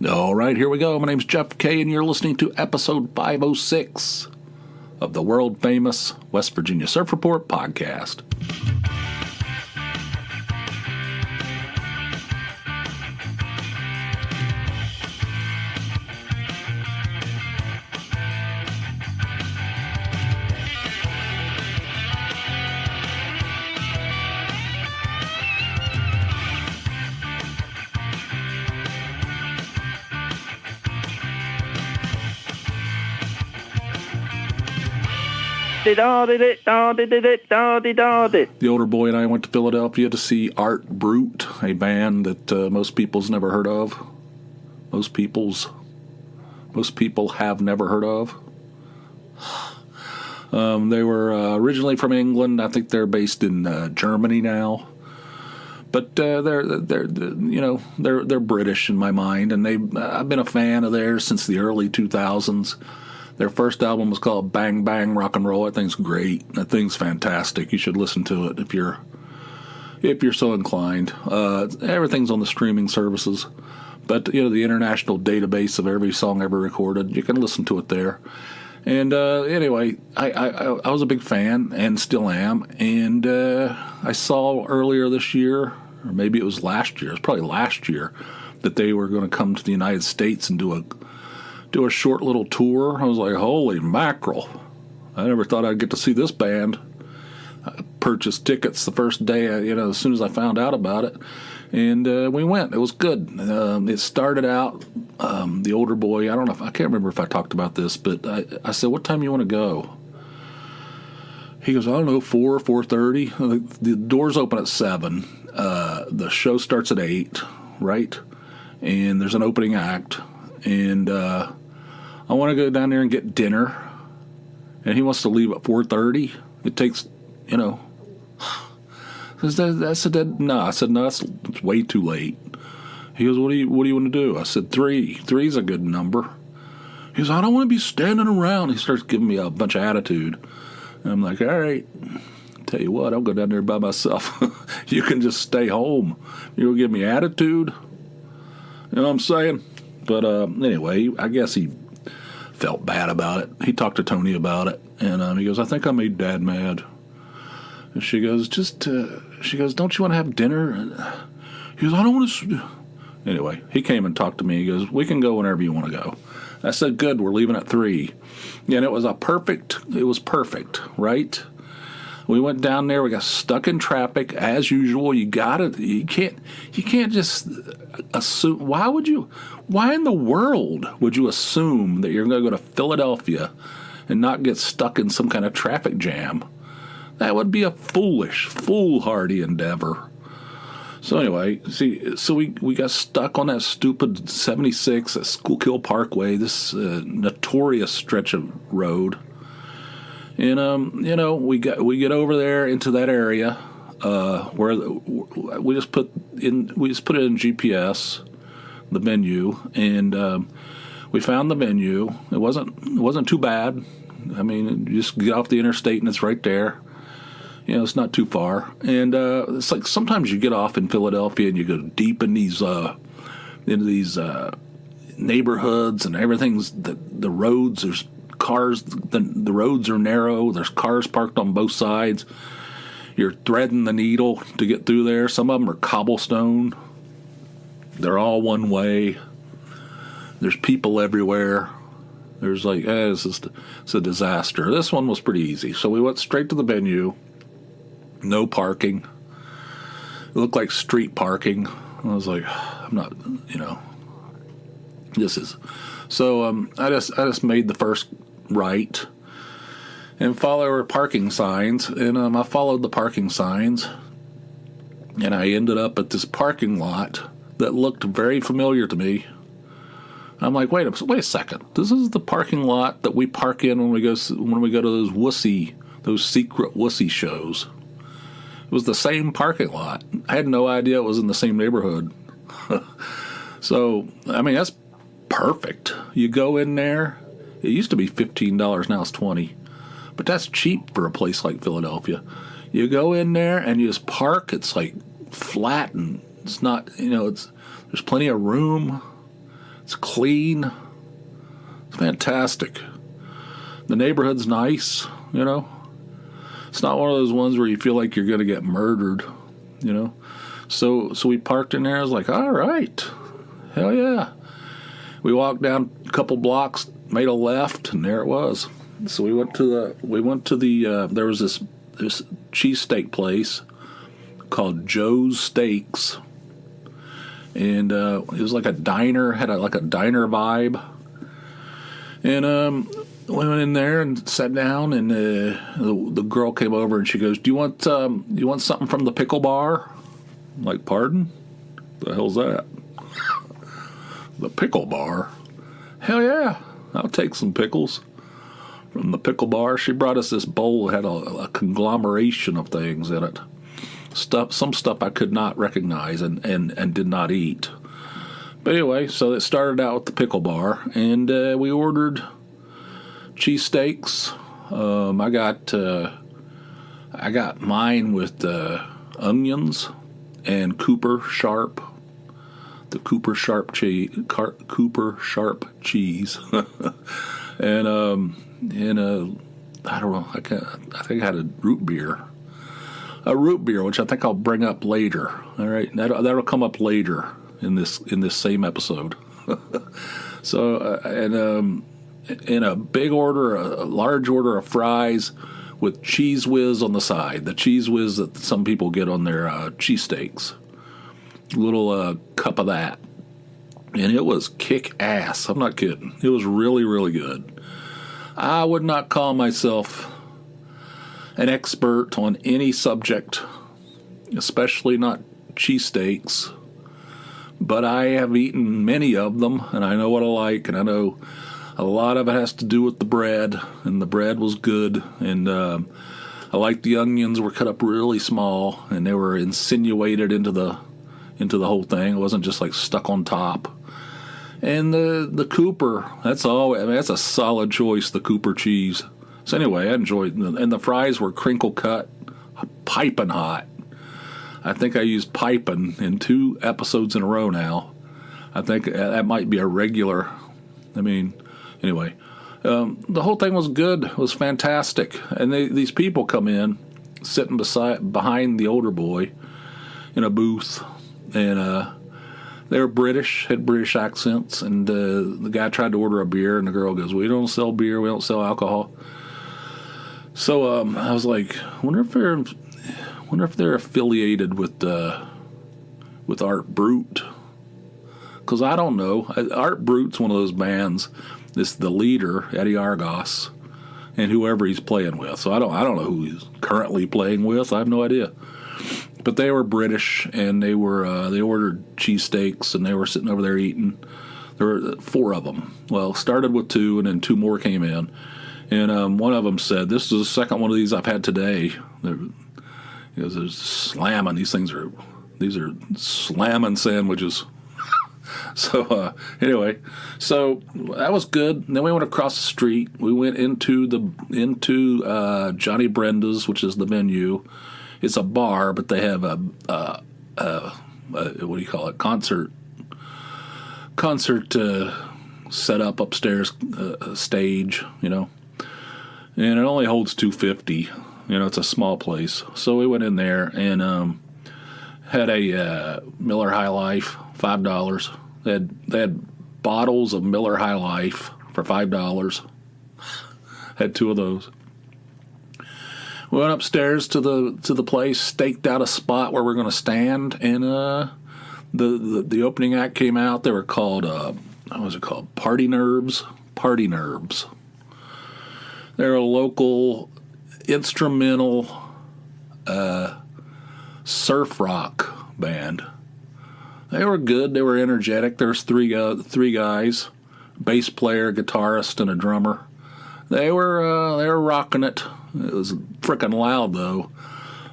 All right, here we go. My name's Jeff K, and you're listening to episode 506 of the world-famous West Virginia Surf Report podcast. The older boy and I went to Philadelphia to see Brut, a band that most people's never heard of. Most people have never heard of. They were originally from England. I think they're based in Germany now. But they're British in my mind, and I've been a fan of theirs since the early 2000s. Their first album was called Bang Bang Rock and Roll. That thing's great. That thing's fantastic. You should listen to it if you're so inclined. Everything's on the streaming services, but the international database of every song ever recorded, you can listen to it there. And anyway, I was a big fan and still am. And I saw earlier this year, or maybe it was last year. It was probably last year that they were going to come to the United States and do a short little tour. I was like, holy mackerel. I never thought I'd get to see this band. I purchased tickets the first day, as soon as I found out about it. And we went. It was good. It started out, the older boy, I can't remember if I talked about this, but I said, what time do you want to go? He goes, I don't know, 4:30. The doors open at 7. The show starts at 8, right? And there's an opening act. And I want to go down there and get dinner, and he wants to leave at 4:30. It takes, I said, no, it's way too late. He goes, what do you want to do? I said, 3. 3's a good number. He goes, I don't want to be standing around. He starts giving me a bunch of attitude. And I'm like, all right, tell you what, I'll go down there by myself. You can just stay home. You'll give me attitude. You know what I'm saying? But anyway, I guess he felt bad about it. He talked to Tony about it, and he goes, I think I made Dad mad. And she goes, don't you want to have dinner? And he goes, I don't want to. Anyway, he came and talked to me. He goes, we can go whenever you want to go. I said, good, we're leaving at 3. And it was perfect, right? We went down there. We got stuck in traffic as usual. You can't just assume. Why in the world would you assume that you're going to go to Philadelphia and not get stuck in some kind of traffic jam? That would be a foolhardy endeavor. So anyway, we got stuck on that stupid 76 at Schuylkill Parkway, this notorious stretch of road. And we get over there into that area where we just put it in GPS, the menu, and we found the menu. It wasn't too bad. I mean, you just get off the interstate and it's right there. It's not too far. And it's like sometimes you get off in Philadelphia and you go deep in these neighborhoods, and everything's the roads. There's cars, the roads are narrow. There's cars parked on both sides. You're threading the needle to get through there. Some of them are cobblestone. They're all one way. There's people everywhere. There's it's a disaster. This one was pretty easy. So we went straight to the venue. No parking. It looked like street parking. I was like, I'm not, this is. So I just made the first right and follow our parking signs, and I followed the parking signs, and I ended up at this parking lot that looked very familiar to me. I'm like, wait a second. This is the parking lot that we park in when we go to those secret wussy shows. It was the same parking lot. I had no idea it was in the same neighborhood. So, I mean, that's perfect. You go in there. It used to be $15. Now it's $20. But that's cheap for a place like Philadelphia. You go in there and you just park. It's like flat, and it's not, there's plenty of room. It's clean. It's fantastic. The neighborhood's nice, you know. It's not one of those ones where you feel like you're going to get murdered, you know. So we parked in there. I was like, all right, hell yeah. We walked down a couple blocks, made a left, and there it was. So we went to the there was this cheesesteak place called Joe's Steaks, and it was like a diner, had like a diner vibe, and we went in there and sat down, and the girl came over and she goes, "Do you want something from the pickle bar?" I'm like, pardon? The hell's that? The pickle bar? Hell yeah, I'll take some pickles from the pickle bar. She brought us this bowl that had a conglomeration of things in it. Some stuff I could not recognize and did not eat. But anyway, so it started out with the pickle bar, and we ordered cheesesteaks. I got mine with onions and Cooper Sharp. The Cooper Sharp cheese, and I don't know. I think I had a root beer, which I think I'll bring up later. All right, that'll come up later in this same episode. So in a big order, a large order of fries with Cheese Whiz on the side. The Cheese Whiz that some people get on their cheesesteaks. Little cup of that, and it was kick ass. I'm not kidding. It was really, really good. I would not call myself an expert on any subject, especially not cheesesteaks, but I have eaten many of them, and I know what I like, and I know a lot of it has to do with the bread, and the bread was good, and I liked the onions were cut up really small, and they were insinuated into the whole thing. It wasn't just like stuck on top. And the Cooper, that's a solid choice, the Cooper cheese. So anyway, I enjoyed it. And the fries were crinkle cut, piping hot. I think I used piping in 2 episodes in a row now. I think that might be a regular. I mean, anyway, the whole thing was good. It was fantastic. And these people come in, sitting behind the older boy in a booth. And they were British, had British accents, and the guy tried to order a beer, and the girl goes, "We don't sell beer, we don't sell alcohol." So I was like, wonder if they're affiliated with Art Brut, because I don't know. Art Brut's one of those bands. This the leader, Eddie Argos, and whoever he's playing with. So I don't know who he's currently playing with. I have no idea. But they were British, and they ordered cheesesteaks, and they were sitting over there eating. There were 4 of them. Well, started with 2, and then 2 more came in. And one of them said, "This is the second one of these I've had today." They're slamming. These are slamming sandwiches. So anyway, so that was good. And then we went across the street. We went into Johnny Brenda's, which is the venue. It's a bar, but they have a what do you call it? Concert set up upstairs, stage, you know, and it only holds 250. You know, it's a small place. So we went in there and had a Miller High Life, $5. They had bottles of Miller High Life for $5. Had 2 of those. We went upstairs to the place, staked out a spot where we're going to stand, and the opening act came out. They were called what was it called? Party Nerves. Party Nerves. They're a local instrumental surf rock band. They were good. They were energetic. There's three guys, bass player, guitarist, and a drummer. They were rocking it. It was freaking loud though.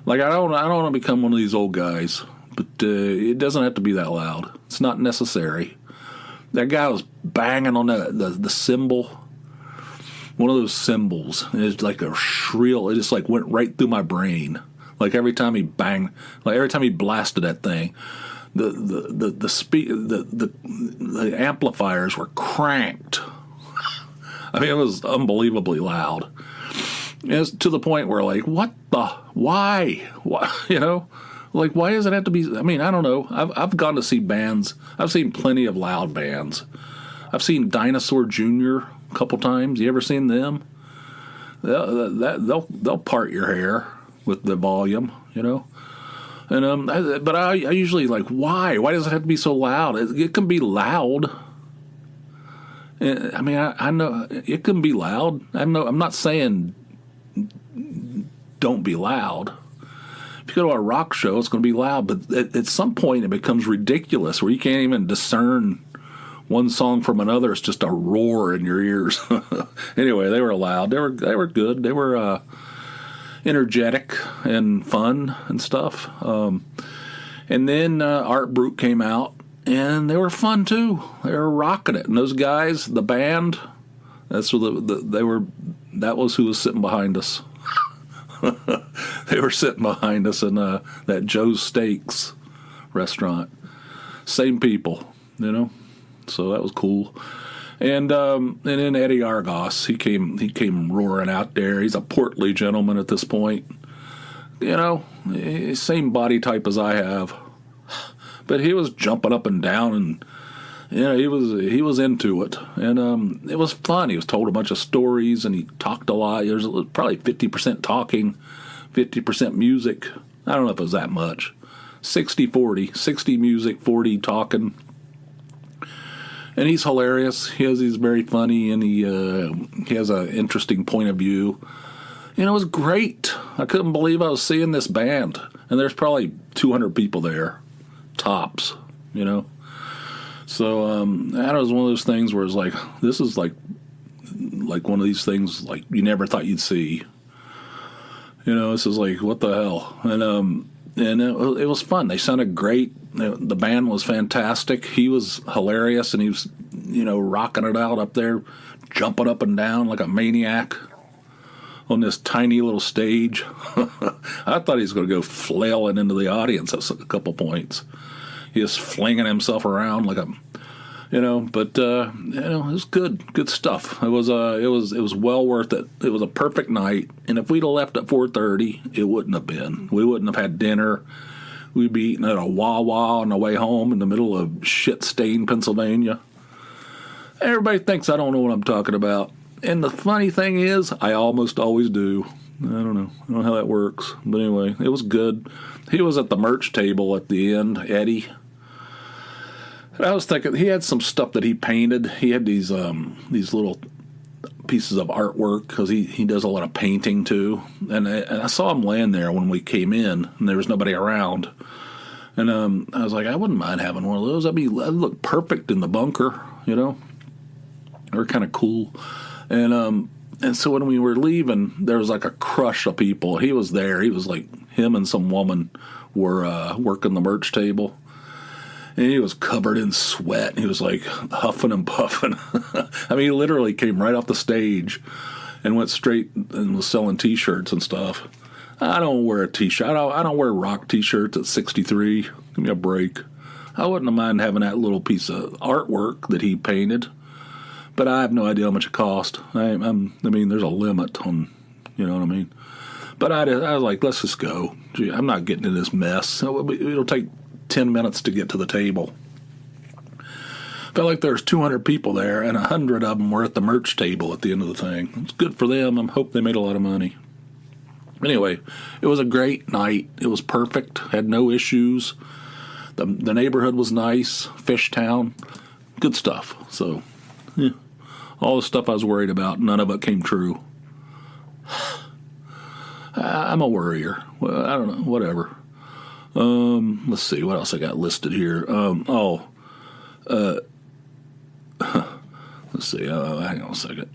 Like I don't want to become one of these old guys, but it doesn't have to be that loud. It's not necessary. That guy was banging on the cymbal, one of those cymbals. And it's like a shrill. It just like went right through my brain. Like every time he banged, like every time he blasted that thing, the amplifiers were cranked. I mean, it was unbelievably loud. It's to the point where, like, why, you know, like, why does it have to be? I mean, I don't know. I've gone to see bands. I've seen plenty of loud bands. I've seen Dinosaur Jr. a couple times. You ever seen them? They'll part your hair with the volume, you know. And but I usually like, why? Why does it have to be so loud? It can be loud. I mean, I know it can be loud. I'm not saying don't be loud. If you go to a rock show, it's going to be loud. But at some point, it becomes ridiculous where you can't even discern one song from another. It's just a roar in your ears. Anyway, they were loud. They were good. They were energetic and fun and stuff. And then Art Brut came out, and they were fun too. They were rocking it. And those guys, the band, that's what that was who was sitting behind us. They were sitting behind us in that Joe's Steaks restaurant. Same people, you know. So that was cool. And then Eddie Argos, he came roaring out there. He's a portly gentleman at this point. You know, same body type as I have. But he was jumping up and down, and you know, he was into it. And it was fun. He was told a bunch of stories, and he talked a lot. There was probably 50% talking, 50% music. I don't know if it was that much. 60-40, 60 music, 40 talking. And he's hilarious. He's very funny, and he has an interesting point of view. You know, it was great. I couldn't believe I was seeing this band. And there's probably 200 people there, tops, you know. So that was one of those things where it's like, this is like one of these things like you never thought you'd see. You know, this is like, what the hell? And it was fun. They sounded great. The band was fantastic. He was hilarious, and he was, you know, rocking it out up there, jumping up and down like a maniac on this tiny little stage. I thought he was going to go flailing into the audience at a couple points. He was flinging himself around like a, you know, but you know, it was good stuff. It was well worth it. It was a perfect night, and if we'd have left at 4:30, it wouldn't have been. We wouldn't have had dinner. We'd be eating at a Wawa on the way home in the middle of shit-stained Pennsylvania. Everybody thinks I don't know what I'm talking about, and the funny thing is, I almost always do. I don't know how that works, but anyway, it was good. He was at the merch table at the end, Eddie. And I was thinking, he had some stuff that he painted. He had these little pieces of artwork, because he does a lot of painting too. And I saw him laying there when we came in, and there was nobody around. And I was like, I wouldn't mind having one of those. That'd look perfect in the bunker, you know. They were kind of cool. And so when we were leaving, there was like a crush of people. He was there. He was like, him and some woman were working the merch table. And he was covered in sweat. He was like huffing and puffing. I mean, he literally came right off the stage and went straight and was selling T-shirts and stuff. I don't wear a T-shirt. I don't wear rock T-shirts at 63. Give me a break. I wouldn't mind having that little piece of artwork that he painted. But I have no idea how much it cost. I mean, there's a limit on, you know what I mean? But I was like, let's just go. Gee, I'm not getting in this mess. It'll take 10 minutes to get to the table. Felt like there's 200 people there, and 100 of them were at the merch table at the end of the thing. It's good for them. I hope they made a lot of money. Anyway, it was a great night. It was perfect. Had no issues. The neighborhood was nice. Fishtown. Good stuff. So, yeah. All the stuff I was worried about, none of it came true. I'm a worrier. Well, I don't know. Whatever. Let's see. What else I got listed here? Let's see. Hang on a second.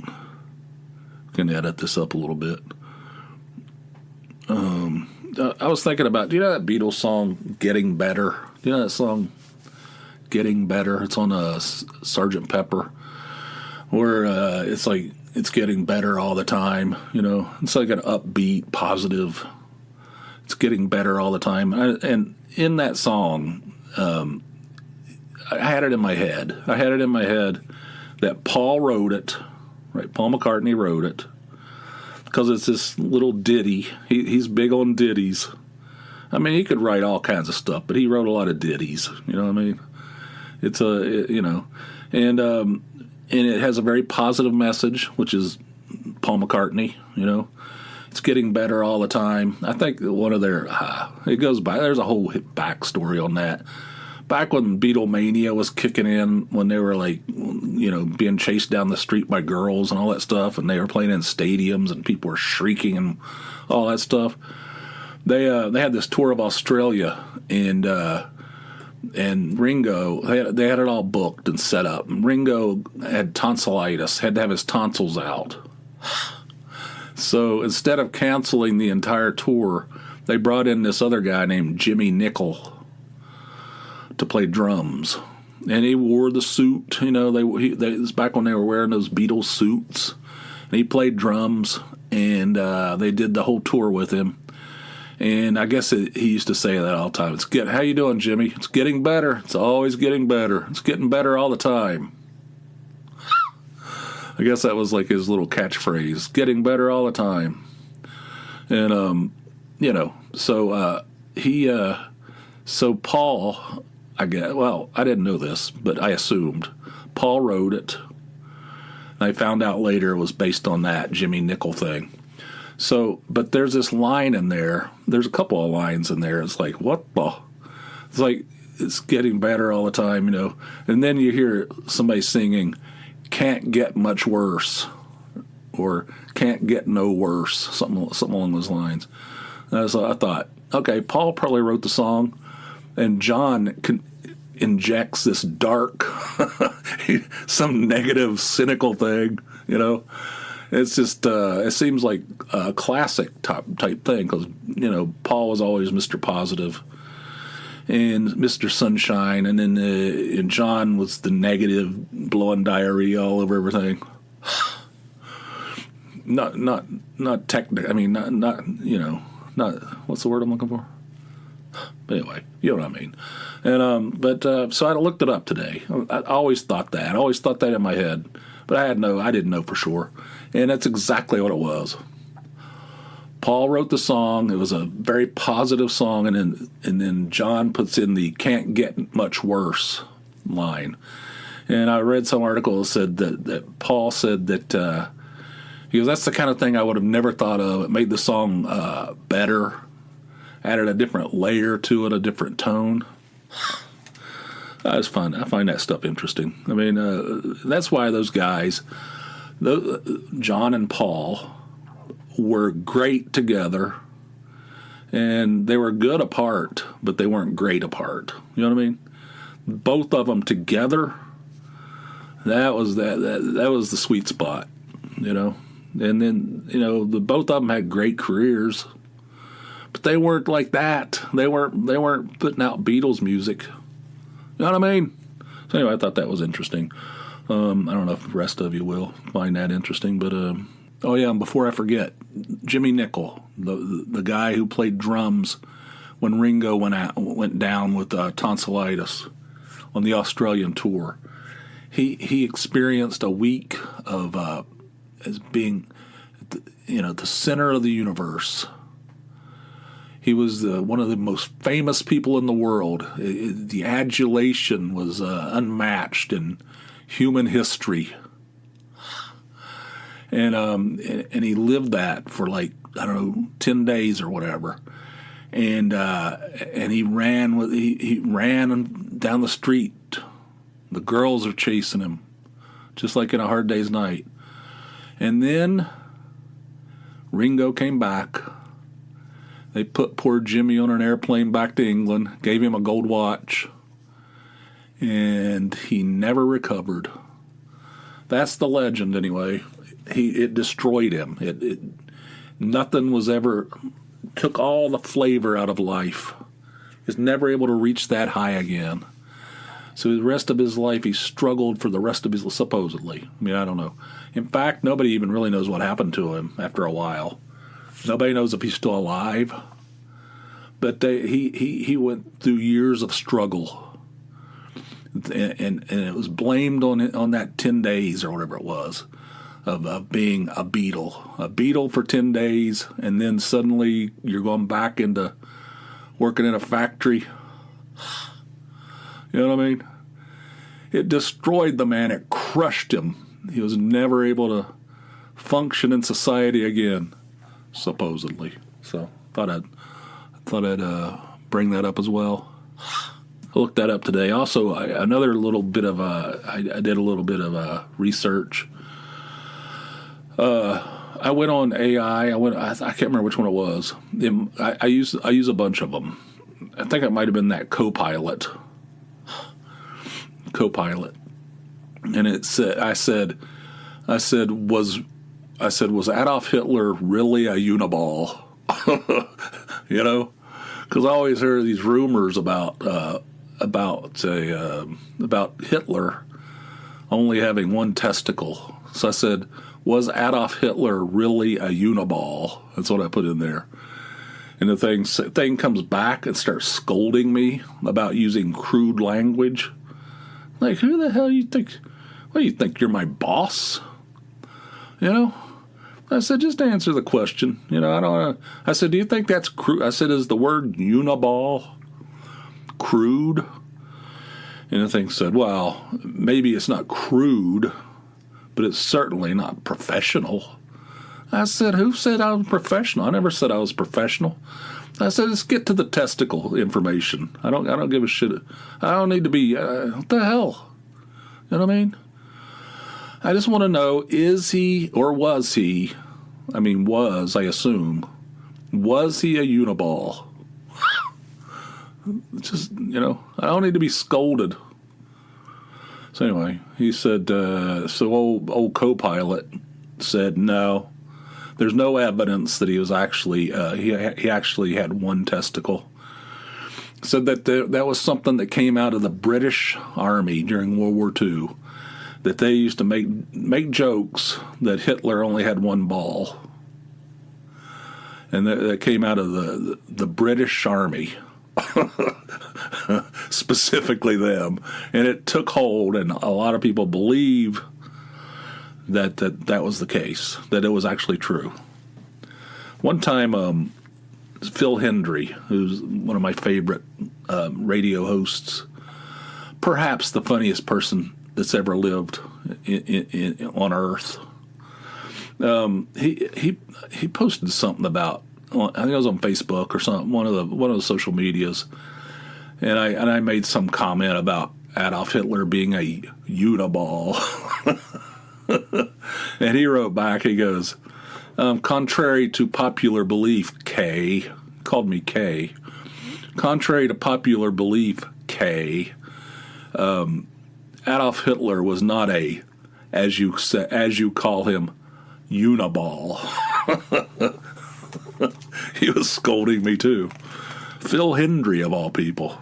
Can edit this up a little bit. I was thinking about, do you know that Beatles song, Getting Better? Do you know that song, Getting Better? It's on Sgt. Pepper, where it's like, it's getting better all the time, you know. It's like an upbeat, positive, it's getting better all the time. And in that song, I had it in my head. I had it in my head that Paul wrote it, right? Paul McCartney wrote it because it's this little ditty. He's big on ditties. I mean, he could write all kinds of stuff, but he wrote a lot of ditties. You know what I mean? It's and it has a very positive message, which is Paul McCartney. You know, it's getting better all the time. I think one of their it goes by. There's a whole backstory on that. Back when Beatlemania was kicking in, when they were like, you know, being chased down the street by girls and all that stuff, and they were playing in stadiums and people were shrieking and all that stuff. They had this tour of Australia, and Ringo, they had it all booked and set up. And Ringo had tonsillitis, had to have his tonsils out. So instead of canceling the entire tour, they brought in this other guy named Jimmy Nicol to play drums, and he wore the suit. You know, it was back when they were wearing those Beatles suits, and he played drums, and they did the whole tour with him. And I guess he used to say that all the time. How you doing, Jimmy? It's getting better. It's always getting better. It's getting better all the time. I guess that was like his little catchphrase. Getting better all the time. And you know, so Paul, I didn't know this, but I assumed Paul wrote it. I found out later it was based on that Jimmy Nicol thing. So, but there's this line in there. There's a couple of lines in there. It's like, what the? It's like, it's getting better all the time, you know. And then you hear somebody singing, can't get much worse, or can't get no worse, something along those lines. And so I thought, okay, Paul probably wrote the song, and John injects this dark, some negative, cynical thing, you know. It's just, it seems like a classic type thing because, you know, Paul was always Mr. Positive and Mr. Sunshine, and then and John was the negative, blowing diarrhea all over everything. Not technical. I mean, not you know, not what's the word I'm looking for? But anyway, you know what I mean. And so I looked it up today. I always thought that. I always thought that in my head, but I didn't know for sure. And that's exactly what it was. Paul wrote the song. It was a very positive song, and then John puts in the "can't get much worse" line. And I read some article that said that Paul said that he goes, "That's the kind of thing I would have never thought of. It made the song better, added a different layer to it, a different tone." I find that stuff interesting. I mean, that's why those guys, John and Paul, were great together, and they were good apart, but they weren't great apart. You know what I mean? Both of them together, that was the sweet spot, you know. And then, you know, both of them had great careers, but they weren't like that. They weren't putting out Beatles music. You know what I mean? So anyway, I thought that was interesting. I don't know if the rest of you will find that interesting, but oh yeah, and before I forget, Jimmy Nicol, the guy who played drums when Ringo went down with tonsillitis on the Australian tour, he experienced a week of as being, you know, the center of the universe. He was one of the most famous people in the world. The adulation was unmatched in human history. And he lived that for like, I don't know, 10 days or whatever. And he ran down the street. The girls are chasing him, just like in A Hard Day's Night. And then Ringo came back. They put poor Jimmy on an airplane back to England, gave him a gold watch, and he never recovered. That's the legend, anyway. It destroyed him. Nothing was ever, took all the flavor out of life. He was never able to reach that high again. So the rest of his life, he struggled for the rest of his, supposedly. I mean, I don't know. In fact, nobody even really knows what happened to him after a while. Nobody knows if he's still alive. But he went through years of struggle. and it was blamed on that 10 days or whatever it was of being a Beatle for 10 days, and then suddenly you're going back into working in a factory. You know what I mean? It destroyed the man. It crushed him. He was never able to function in society again, supposedly. So thought I'd bring that up as well. I looked that up today. Also, another little bit of I did a little bit of research. I went on AI. I can't remember which one it was. I use a bunch of them. I think it might have been that Copilot. And it said, I said, was Adolf Hitler really a Uniball? You know, because I always hear these rumors about Hitler only having one testicle. So I said, was Adolf Hitler really a Uniball? That's what I put in there. And the thing comes back and starts scolding me about using crude language. Like, who the hell you think? What do you think? You're my boss? You know? I said, just answer the question. You know, I don't want to. I said, do you think that's crude? I said, is the word Uniball crude? And the thing said, well, maybe it's not crude, but it's certainly not professional. I said, who said I was professional? I never said I was professional. I said, let's get to the testicle information. I don't give a shit. I don't need to be, what the hell? You know what I mean? I just want to know, is he or was he, I assume, was he a Uniball? Just, you know, I don't need to be scolded. So anyway, he said, so old Copilot said, no, there's no evidence that he was actually, he actually had one testicle. Said that that was something that came out of the British Army during World War II, that they used to make jokes that Hitler only had one ball. And that came out of the British Army. Specifically them. And it took hold, and a lot of people believe that was the case, that it was actually true. One time, Phil Hendry, who's one of my favorite radio hosts, perhaps the funniest person that's ever lived on Earth, he posted something about, I think it was on Facebook or something, one of the social medias, and I made some comment about Adolf Hitler being a Uniball. And he wrote back, he goes, contrary to popular belief, K, called me K. Contrary to popular belief, K, Adolf Hitler was not a, as you call him, Uniball. He was scolding me too. Phil Hendry, of all people.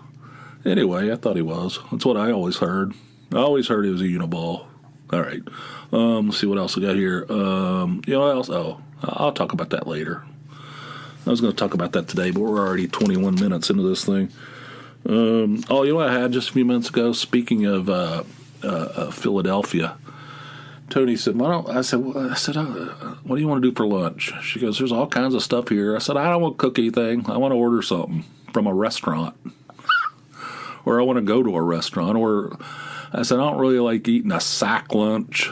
Anyway, I thought he was. That's what I always heard. I always heard he was a Uniball. All right. Let's see what else we got here. You know what else? Oh, I'll talk about that later. I was going to talk about that today, but we're already 21 minutes into this thing. You know what I had just a few minutes ago? Speaking of Philadelphia, Tony said, I said, what do you want to do for lunch? She goes, there's all kinds of stuff here. I said, I don't want to cook anything. I want to order something from a restaurant. Or I want to go to a restaurant. Or I said, I don't really like eating a sack lunch.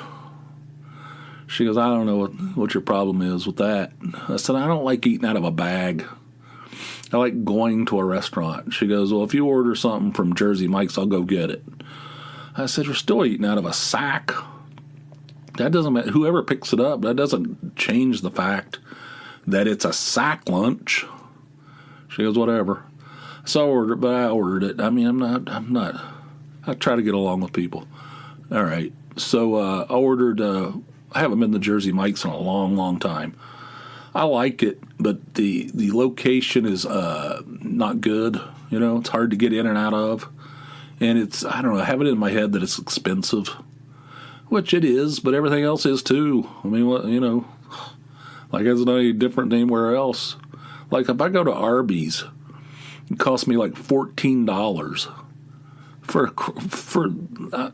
She goes, I don't know what your problem is with that. I said, I don't like eating out of a bag. I like going to a restaurant. She goes, well, if you order something from Jersey Mike's, I'll go get it. I said, we're still eating out of a sack. That doesn't matter. Whoever picks it up, that doesn't change the fact that it's a sack lunch. She goes, whatever. So I ordered it. I mean, I'm not. I try to get along with people. All right. So I ordered. I haven't been to Jersey Mike's in a long, long time. I like it, but the location is not good. You know, it's hard to get in and out of, and I don't know. I have it in my head that it's expensive, which it is, but everything else is too. I mean, you know, like it's not any different than anywhere else. Like if I go to Arby's, it costs me like $14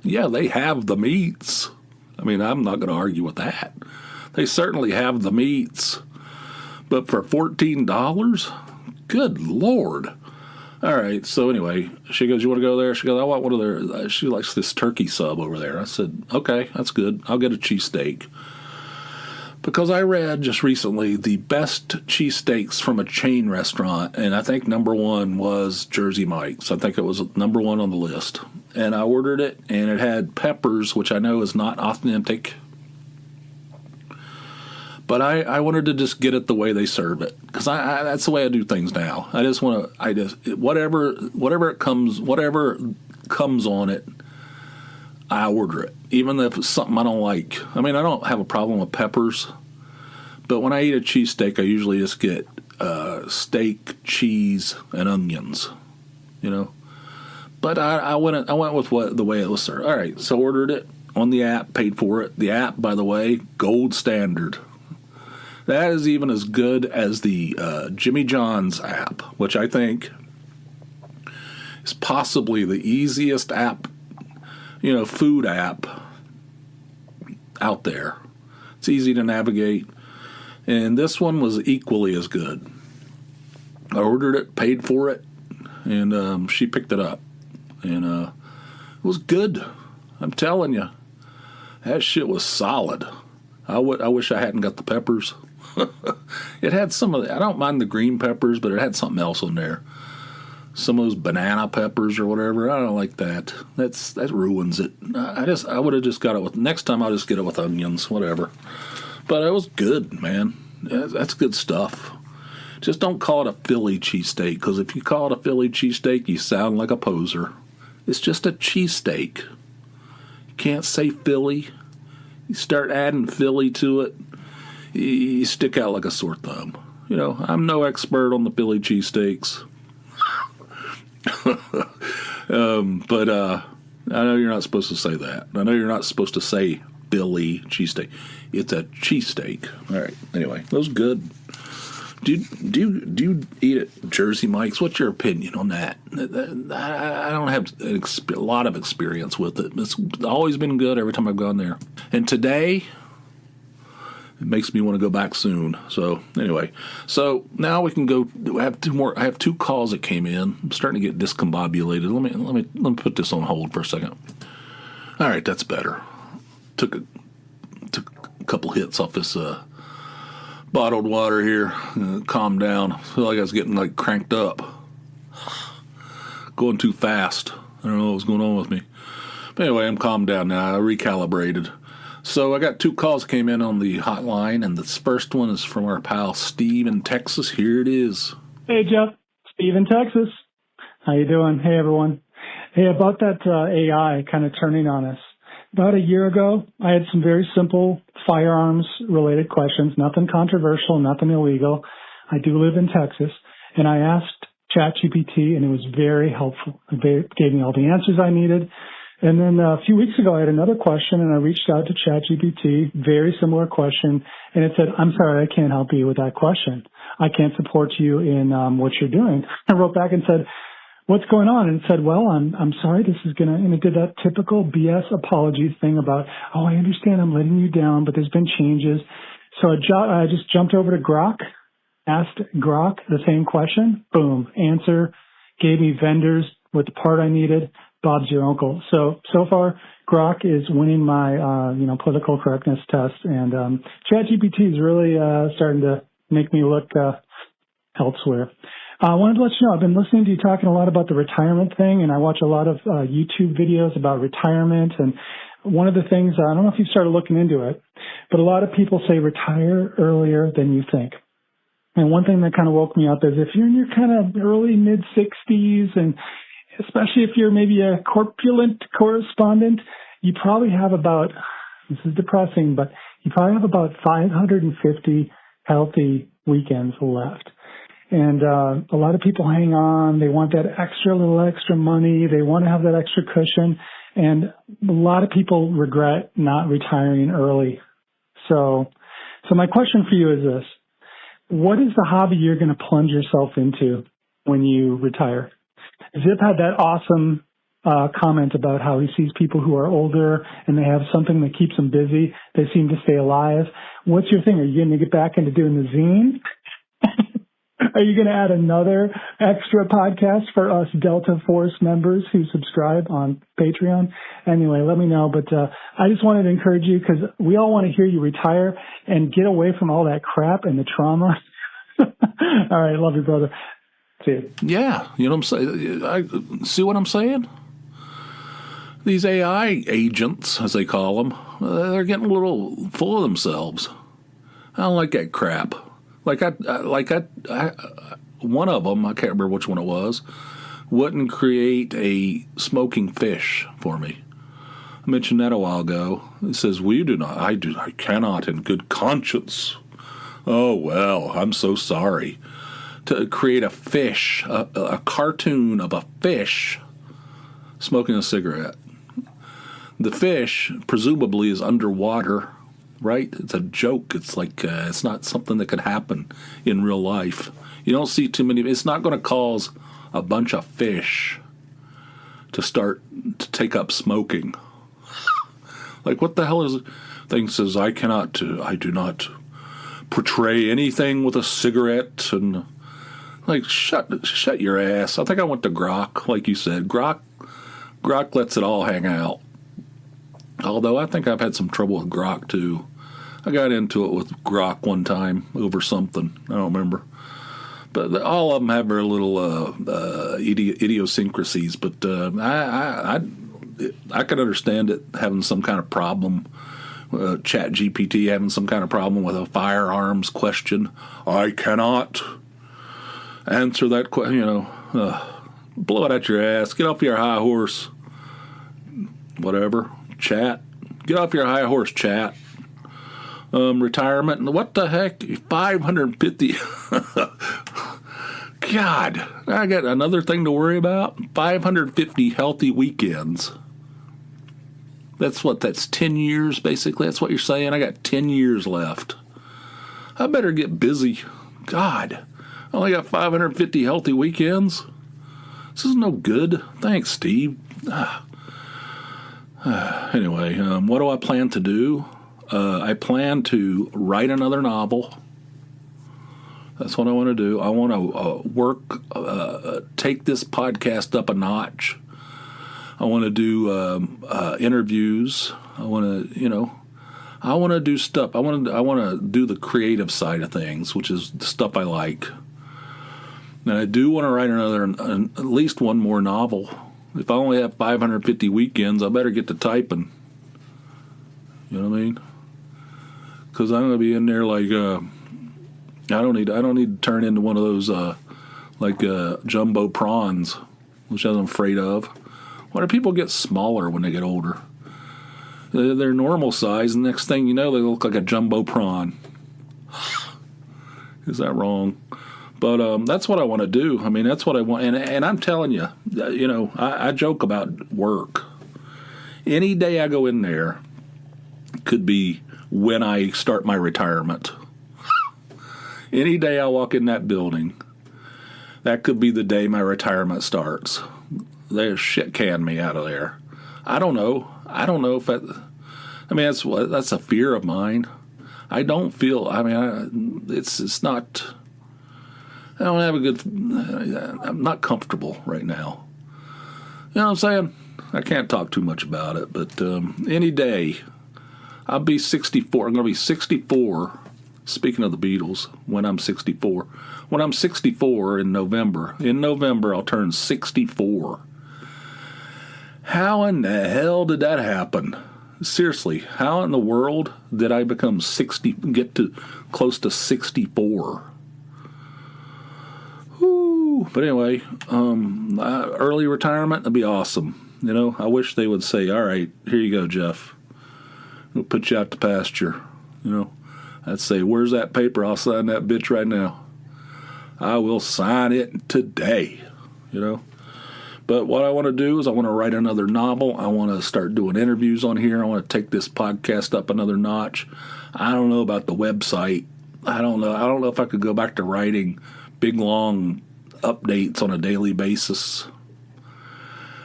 Yeah, they have the meats. I mean, I'm not going to argue with that. They certainly have the meats. But for $14? Good Lord. All right, so anyway, she goes, you want to go there? She goes, I want one of their, she likes this turkey sub over there. I said, okay, that's good. I'll get a cheesesteak. Because I read just recently the best cheesesteaks from a chain restaurant, and I think number one was Jersey Mike's. I think it was number one on the list. And I ordered it, and it had peppers, which I know is not authentic. But I wanted to just get it the way they serve it, because that's the way I do things now. I just want to, whatever comes on it, I order it, even if it's something I don't like. I mean, I don't have a problem with peppers, but when I eat a cheesesteak, I usually just get steak, cheese, and onions, you know. But I went with the way it was served. All right, so ordered it on the app, paid for it. The app, by the way, gold standard. That is even as good as the Jimmy John's app, which I think is possibly the easiest app, food app out there. It's easy to navigate. And this one was equally as good. I ordered it, paid for it, and she picked it up. And it was good. I'm telling you. That shit was solid. I wish I hadn't got the peppers. It had some of the, I don't mind the green peppers, but it had something else on there. Some of those banana peppers or whatever. I don't like that. That ruins it. I would have just got it with, next time I'll just get it with onions, whatever. But it was good, man. That's good stuff. Just don't call it a Philly cheesesteak, because if you call it a Philly cheesesteak, you sound like a poser. It's just a cheesesteak. You can't say Philly. You start adding Philly to it, you stick out like a sore thumb. I'm no expert on the Philly cheesesteaks. But I know you're not supposed to say that. I know you're not supposed to say Philly cheesesteak. It's a cheesesteak. All right. Anyway, that was good. Do you eat at Jersey Mike's? What's your opinion on that? I don't have a lot of experience with it. It's always been good every time I've gone there. And today, it makes me want to go back soon. So anyway, so now we can go. I have two more. I have two calls that came in. I'm starting to get discombobulated. Let me put this on hold for a second. All right, that's better. Took a couple hits off this bottled water here. Calmed down. I feel like I was getting cranked up, going too fast. I don't know what was going on with me. But anyway, I'm calmed down now. I recalibrated. So I got two calls came in on the hotline, and this first one is from our pal Steve in Texas. Here it is. Hey, Jeff. Steve in Texas. How you doing? Hey, everyone. Hey, about that AI kind of turning on us. About a year ago, I had some very simple firearms-related questions, nothing controversial, nothing illegal. I do live in Texas, and I asked ChatGPT, and it was very helpful. It gave me all the answers I needed. And then a few weeks ago, I had another question, and I reached out to ChatGPT, very similar question, and it said, I'm sorry, I can't help you with that question. I can't support you in what you're doing. I wrote back and said, what's going on? And it said, well, I'm sorry, this is going to, and it did that typical BS apologies thing about, oh, I understand I'm letting you down, but there's been changes. So I just jumped over to Grok, asked Grok the same question, boom, answer, gave me vendors with the part I needed. Bob's your uncle. So far, Grok is winning my, political correctness test, and ChatGPT is really starting to make me look elsewhere. I wanted to let you know, I've been listening to you talking a lot about the retirement thing, and I watch a lot of YouTube videos about retirement, and one of the things, I don't know if you've started looking into it, but a lot of people say retire earlier than you think. And one thing that kind of woke me up is if you're in your kind of early, mid-60s, and especially if you're maybe a corpulent correspondent, you probably have about, this is depressing, but you probably have about 550 healthy weekends left. And a lot of people hang on. They want that little extra money. They want to have that extra cushion. And a lot of people regret not retiring early. So my question for you is this. What is the hobby you're going to plunge yourself into when you retire? Zip had that awesome comment about how he sees people who are older and they have something that keeps them busy. They seem to stay alive. What's your thing? Are you going to get back into doing the zine? Are you going to add another extra podcast for us Delta Force members who subscribe on Patreon? Anyway, let me know. But I just wanted to encourage you because we all want to hear you retire and get away from all that crap and the trauma. All right. Love you, brother. See you. Yeah. You know what I'm saying? See what I'm saying? These AI agents, as they call them, they're getting a little full of themselves. I don't like that crap. One of them, I can't remember which one it was, wouldn't create a smoking fish for me. I mentioned that a while ago. It says, I cannot in good conscience. Oh, well, I'm so sorry. To create a fish, a cartoon of a fish smoking a cigarette. The fish, presumably, is underwater. Right? It's a joke. It's like it's not something that could happen in real life. You don't see too many. It's not going to cause a bunch of fish to start to take up smoking. Like, what the hell is it? Thing says, I do not portray anything with a cigarette. And like, shut your ass. I think I went to Grok, like you said. Grok lets it all hang out. Although I think I've had some trouble with Grok, too. I got into it with Grok one time over something. I don't remember. But all of them have their little idiosyncrasies. But I could understand it having some kind of problem. Chat GPT having some kind of problem with a firearms question. I cannot answer that question. Blow it at your ass. Get off your high horse. Whatever. Chat. Get off your high horse, chat. Retirement. What the heck? 550. God. I got another thing to worry about. 550 healthy weekends. That's 10 years, basically. That's what you're saying. I got 10 years left. I better get busy. God. I only got 550 healthy weekends. This is no good. Thanks, Steve. Anyway, what do I plan to do? I plan to write another novel. That's what I want to do. I want to take this podcast up a notch. I want to do interviews. I want to do stuff. I want to do the creative side of things, which is the stuff I like. And I do want to write at least one more novel. If I only have 550 weekends, I better get to typing. You know what I mean? Because I'm going to be in there like I don't need to turn into one of those jumbo prawns, which I'm afraid of. Why do people get smaller when they get older? They're normal size, and next thing you know, they look like a jumbo prawn. Is that wrong? But that's what I want to do. I mean, that's what I want. And I'm telling you, I joke about work. Any day I go in there could be when I start my retirement. Any day I walk in that building, that could be the day my retirement starts. They shit can me out of there. I don't know if that. I mean, that's a fear of mine. I don't feel. I mean, it's not. I don't have a good. I'm not comfortable right now. You know what I'm saying? I can't talk too much about it, but any day, I'll be 64. I'm going to be 64. Speaking of the Beatles, when I'm 64. When I'm 64 in November. In November, I'll turn 64. How in the hell did that happen? Seriously, how in the world did I become 60, get to close to 64? Whew. But anyway, early retirement would be awesome. I wish they would say, all right, here you go, Jeff. We'll put you out to pasture. I'd say, where's that paper? I'll sign that bitch right now. I will sign it today, But what I want to do is I want to write another novel. I want to start doing interviews on here. I want to take this podcast up another notch. I don't know about the website. I don't know. I don't know if I could go back to writing big, long updates on a daily basis.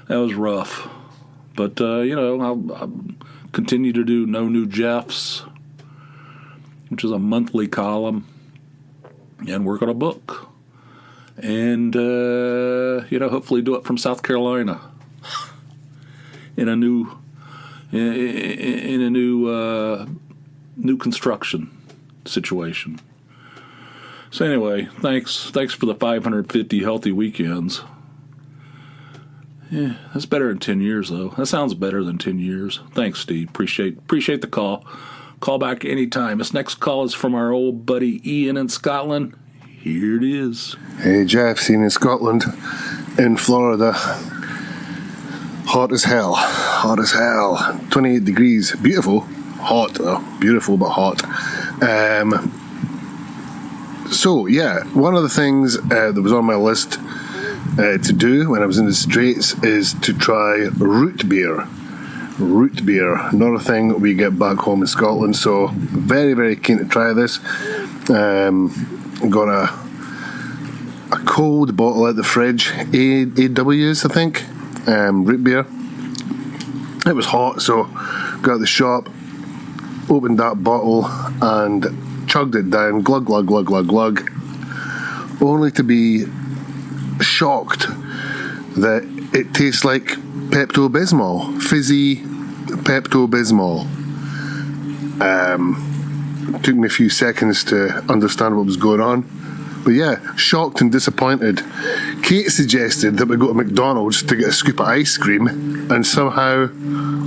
That was rough. But, I'll continue to do No New Jeffs, which is a monthly column, and work on a book. And, hopefully do it from South Carolina in a new new construction situation. So anyway, thanks for the 550 healthy weekends. Yeah, that's better than 10 years, though. That sounds better than 10 years. Thanks, Steve. Appreciate the call. Call back anytime. This next call is from our old buddy Ian in Scotland. Here it is. Hey, Jeff, Ian in Scotland, in Florida. Hot as hell. 28 degrees. Beautiful. Hot, though. Beautiful, but hot. So, yeah, one of the things that was on my list to do when I was in the Straits is to try root beer. Root beer, not a thing we get back home in Scotland, so very, very keen to try this. Got a cold bottle out the fridge, AW's, I think, root beer. It was hot, so got out the shop, opened that bottle and chugged it down, glug, glug, glug, glug, glug, only to be shocked that it tastes like Pepto-Bismol, fizzy Pepto-Bismol. Took me a few seconds to understand what was going on, but yeah, shocked and disappointed. Kate suggested that we go to McDonald's to get a scoop of ice cream, and somehow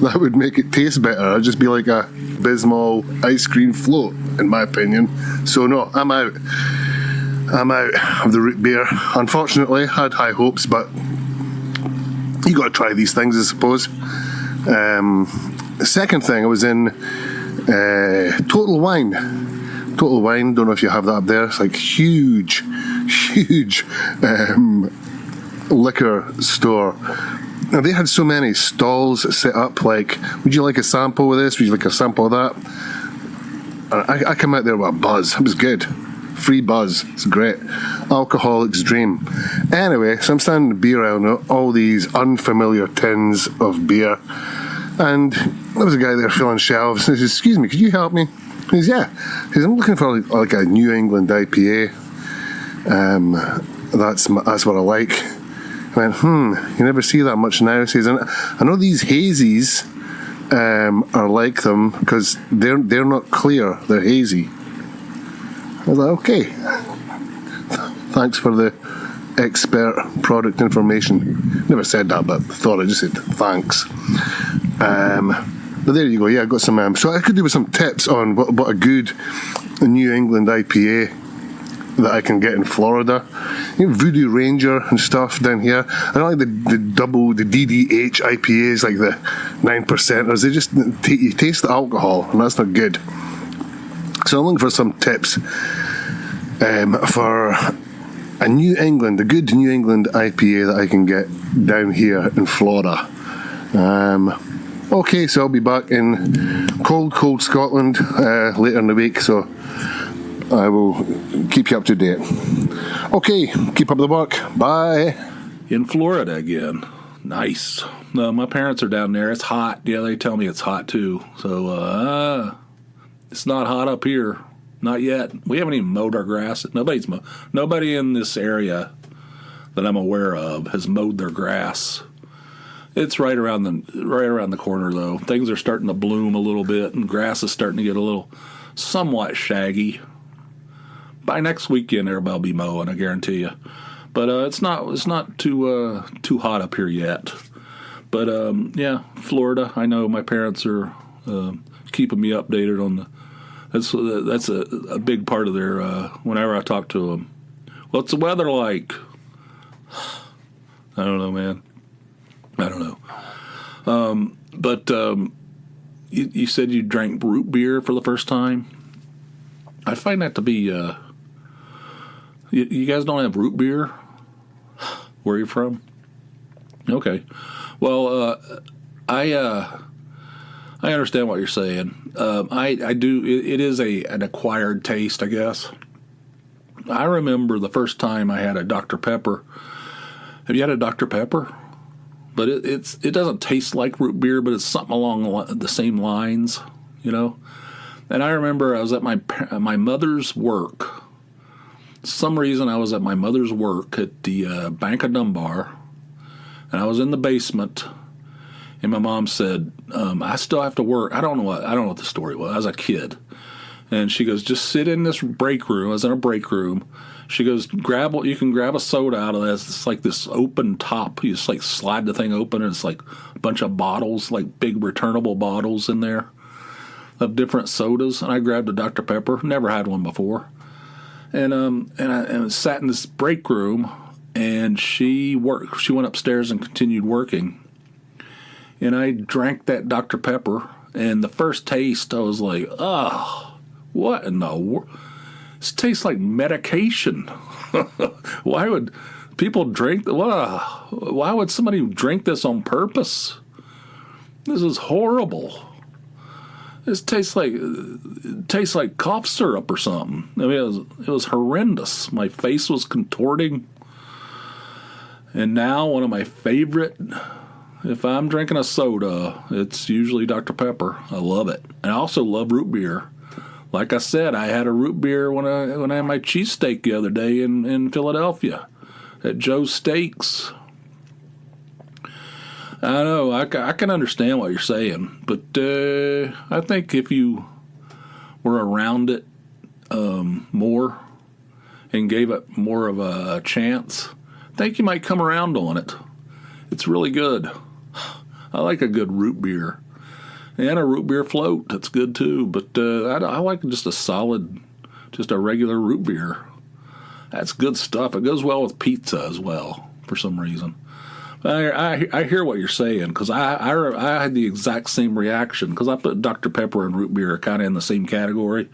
that would make it taste better. It'd just be like a Bismol ice cream float, in my opinion. So no, I'm out of the root beer. Unfortunately, I had high hopes, but you got to try these things, I suppose. The second thing, I was in Total Wine. Total Wine, don't know if you have that up there. It's like huge liquor store. Now, they had so many stalls set up, like, would you like a sample of this? Would you like a sample of that? I come out there with a buzz. It was good. Free buzz. It's great. Alcoholic's dream. Anyway, so I'm standing in the beer aisle, all these unfamiliar tins of beer, and there was a guy there filling shelves. And he says, "Excuse me, could you help me?" He says, "Yeah." He says, "I'm looking for like a New England IPA. That's what I like." I went, you never see that much now. He says, "I know these hazies are like them because they're not clear, they're hazy." I was like, okay. Thanks for the expert product information. Never said that, but thought I just said thanks. But there you go. Yeah, I got some. So I could do with some tips on what a good New England IPA that I can get in Florida. You know, Voodoo Ranger and stuff down here. I don't like the DDH IPAs, like the 9%ers. They just you taste the alcohol, and that's not good. So I'm looking for some tips for a good New England IPA that I can get down here in Florida. Okay, so I'll be back in cold Scotland later in the week, so I will keep you up to date. Okay, keep up the work. Bye. In Florida again. Nice. No, my parents are down there. It's hot. Yeah, they tell me it's hot too. So, it's not hot up here. Not yet. We haven't even mowed our grass. Nobody in this area that I'm aware of has mowed their grass. It's right around the corner, though. Things are starting to bloom a little bit, and grass is starting to get a little somewhat shaggy. By next weekend, everybody will be mowing, I guarantee you. But it's not too hot up here yet. But yeah, Florida. I know my parents are keeping me updated on the. That's a big part of their. Whenever I talk to them, what's the weather like? I don't know, man. I don't know. But you said you drank root beer for the first time. I find that to be. You guys don't have root beer? Where are you from? Okay. Well, I understand what you're saying. I do. It is an acquired taste, I guess. I remember the first time I had a Dr. Pepper. Have you had a Dr. Pepper? but it doesn't taste like root beer, but it's something along the same lines, you know. And I remember I was at my mother's work. Some reason I was at my mother's work at the Bank of Dunbar, and I was in the basement. And my mom said, "I still have to work." I don't know what the story was. I was a kid, and she goes, "Just sit in this break room." I was in a break room. She goes, you can grab a soda out of this. It's like this open top. You just like slide the thing open, and it's like a bunch of bottles, like big returnable bottles in there of different sodas. And I grabbed a Dr. Pepper. Never had one before. And I sat in this break room, and she worked. She went upstairs and continued working. And I drank that Dr. Pepper, and the first taste, I was like, "Oh, what in the world? This tastes like medication." Why would people drink? Why would somebody drink this on purpose? This is horrible. This tastes like cough syrup or something. I mean, it was horrendous. My face was contorting. And now one of my favorite, if I'm drinking a soda, it's usually Dr. Pepper. I love it. And I also love root beer. Like I said, I had a root beer when I had my cheesesteak the other day in Philadelphia at Joe's Steaks. I know, I can understand what you're saying, but I think if you were around it more and gave it more of a chance, I think you might come around on it. It's really good. I like a good root beer. And a root beer float, that's good too. But I like just a regular root beer. That's good stuff. It goes well with pizza as well, for some reason. I hear what you're saying, because I had the exact same reaction, because I put Dr. Pepper and root beer kind of in the same category.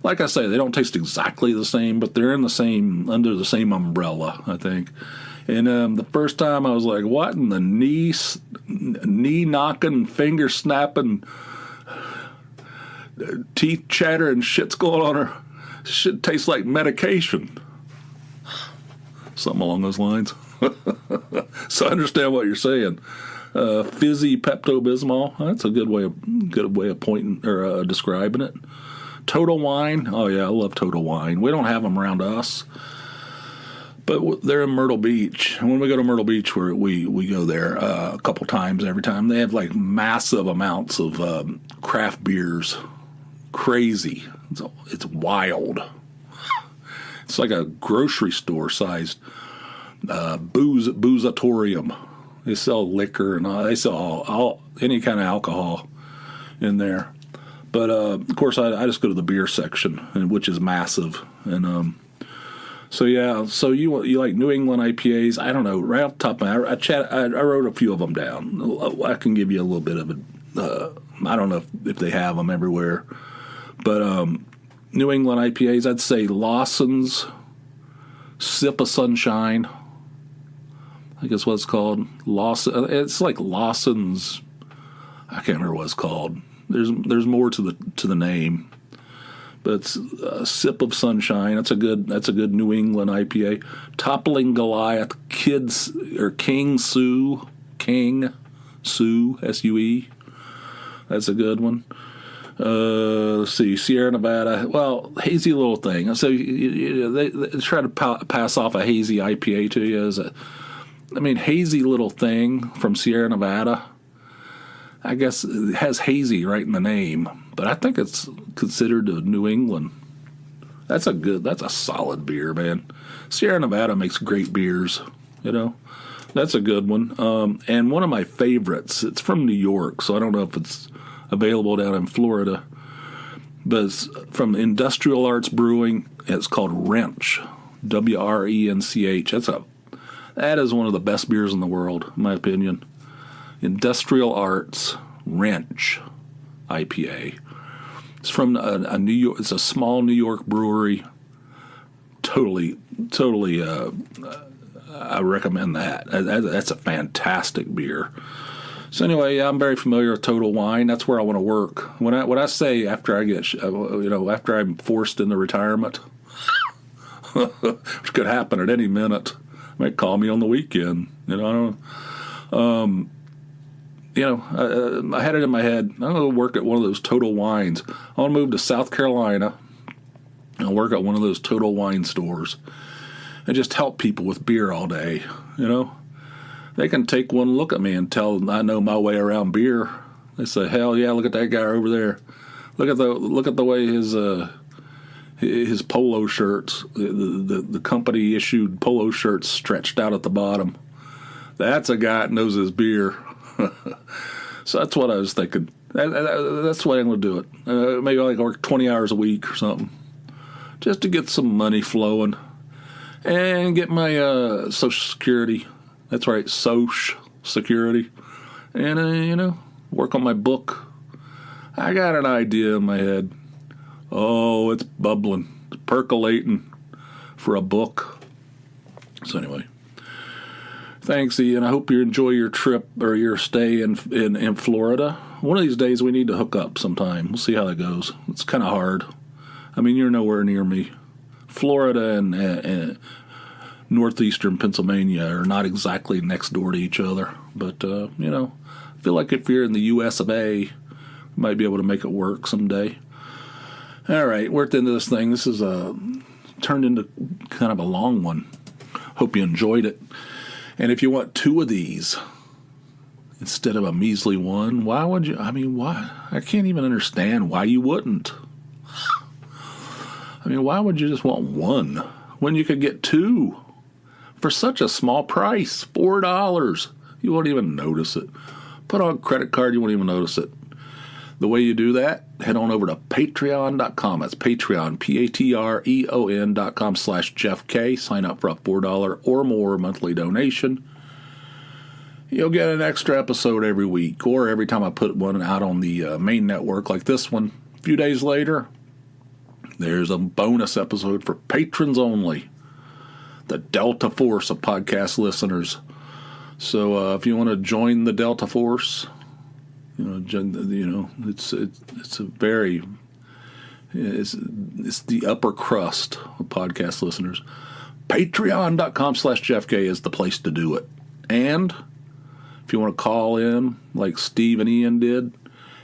Like I say, they don't taste exactly the same, but they're under the same umbrella, I think. And the first time I was like, what in the knee-knocking, finger-snapping, teeth-chattering shit's going on her? Shit tastes like medication. Something along those lines. So I understand what you're saying. Fizzy Pepto-Bismol, that's a good way of pointing or describing it. Total Wine, oh yeah, I love Total Wine. We don't have them around us. But they're in Myrtle Beach. And when we go to Myrtle Beach, we go there a couple times every time. They have like massive amounts of craft beers. Crazy. It's wild. It's like a grocery store sized boozatorium. They sell liquor and they sell any kind of alcohol in there. But of course, I just go to the beer section, which is massive. And so yeah, so you like New England IPAs? I don't know. Right off the top of my head, I wrote a few of them down. I can give you a little bit of it. I don't know if they have them everywhere, but New England IPAs, I'd say Lawson's Sip of Sunshine. I guess what it's called. Lawson. It's like Lawson's. I can't remember what it's called. There's more to the name. But it's Sip of Sunshine. That's a good New England IPA. Toppling Goliath, King Sue, S-U-E. That's a good one. Let's see, Sierra Nevada. Well, hazy little thing. So they try to pass off a hazy IPA to you hazy little thing from Sierra Nevada. I guess it has hazy right in the name, but I think it's considered a New England. That's a solid beer, man. Sierra Nevada makes great beers, you know. That's a good one. And one of my favorites, it's from New York, so I don't know if it's available down in Florida, but it's from Industrial Arts Brewing. It's called Wrench, W-R-E-N-C-H. That is one of the best beers in the world, in my opinion. Industrial Arts Wrench IPA. It's from a New York. It's a small New York brewery. Totally. I recommend that. That's a fantastic beer. So anyway, I'm very familiar with Total Wine. That's where I want to work. When I say after I get, after I'm forced into retirement, which could happen at any minute. They might call me on the weekend. I don't I had it in my head. I'm going to work at one of those Total Wines. I want to move to South Carolina and work at one of those Total Wine stores and just help people with beer all day. They can take one look at me and tell I know my way around beer. They say, "Hell yeah, look at that guy over there. Look at the way his polo shirts, the company issued polo shirts stretched out at the bottom. That's a guy that knows his beer." So that's what I was thinking. That's the way I'm going to do it. Maybe I work 20 hours a week or something, just to get some money flowing and get my Social Security. That's right, Social Security, and work on my book. I got an idea in my head. Oh, it's bubbling, it's percolating for a book. So anyway. Thanks, Ian. I hope you enjoy your trip or your stay in Florida. One of these days we need to hook up sometime. We'll see how that goes. It's kind of hard. I mean, you're nowhere near me. Florida and northeastern Pennsylvania are not exactly next door to each other. But, I feel like if you're in the U.S. of A., you might be able to make it work someday. All right, we're at the end of this thing. This is turned into kind of a long one. Hope you enjoyed it. And if you want 2 of these instead of a measly one, why would you? I mean, why? I can't even understand why you wouldn't. I mean, why would you just want 1 when you could get 2 for such a small price? $4. You won't even notice it. Put on a credit card, you won't even notice it. The way you do that, head on over to patreon.com. That's Patreon, patreon.com/JeffK. Sign up for a $4 or more monthly donation. You'll get an extra episode every week, or every time I put one out on the main network like this one. A few days later, there's a bonus episode for patrons only. The Delta Force of podcast listeners. So if you want to join the Delta Force, it's the upper crust of podcast listeners. Patreon.com/JeffK is the place to do it. And if you want to call in like Steve and Ian did,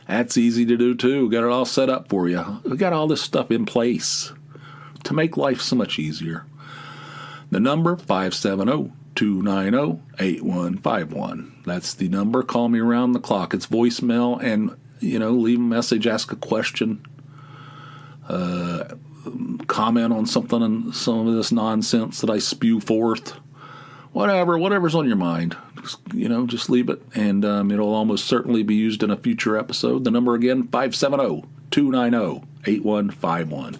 that's easy to do too. We got it all set up for you. We got all this stuff in place to make life so much easier. The number 570-290-8151. That's the number. Call me around the clock. It's voicemail, and leave a message, ask a question, comment on something and some of this nonsense that I spew forth. Whatever's on your mind. Just leave it, and it'll almost certainly be used in a future episode. The number again, 570-290-8151.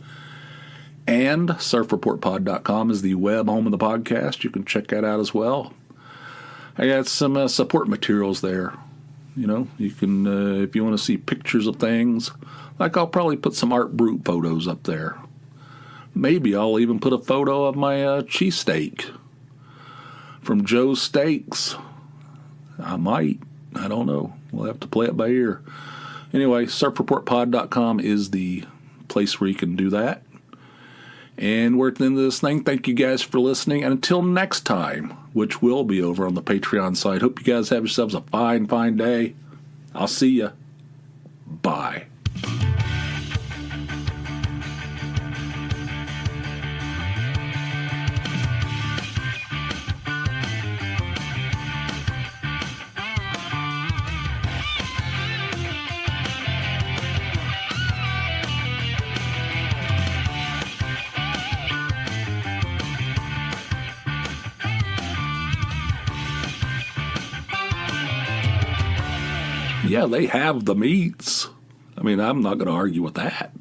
And surfreportpod.com is the web home of the podcast. You can check that out as well. I got some support materials there. You can, if you want to see pictures of things, like I'll probably put some Art Brut photos up there. Maybe I'll even put a photo of my cheesesteak from Joe's Steaks. I might. I don't know. We'll have to play it by ear. Anyway, surfreportpod.com is the place where you can do that. And we're at the end of this thing. Thank you guys for listening. And until next time, which will be over on the Patreon side, hope you guys have yourselves a fine, fine day. I'll see ya. Bye. Yeah, they have the meats. I mean, I'm not going to argue with that.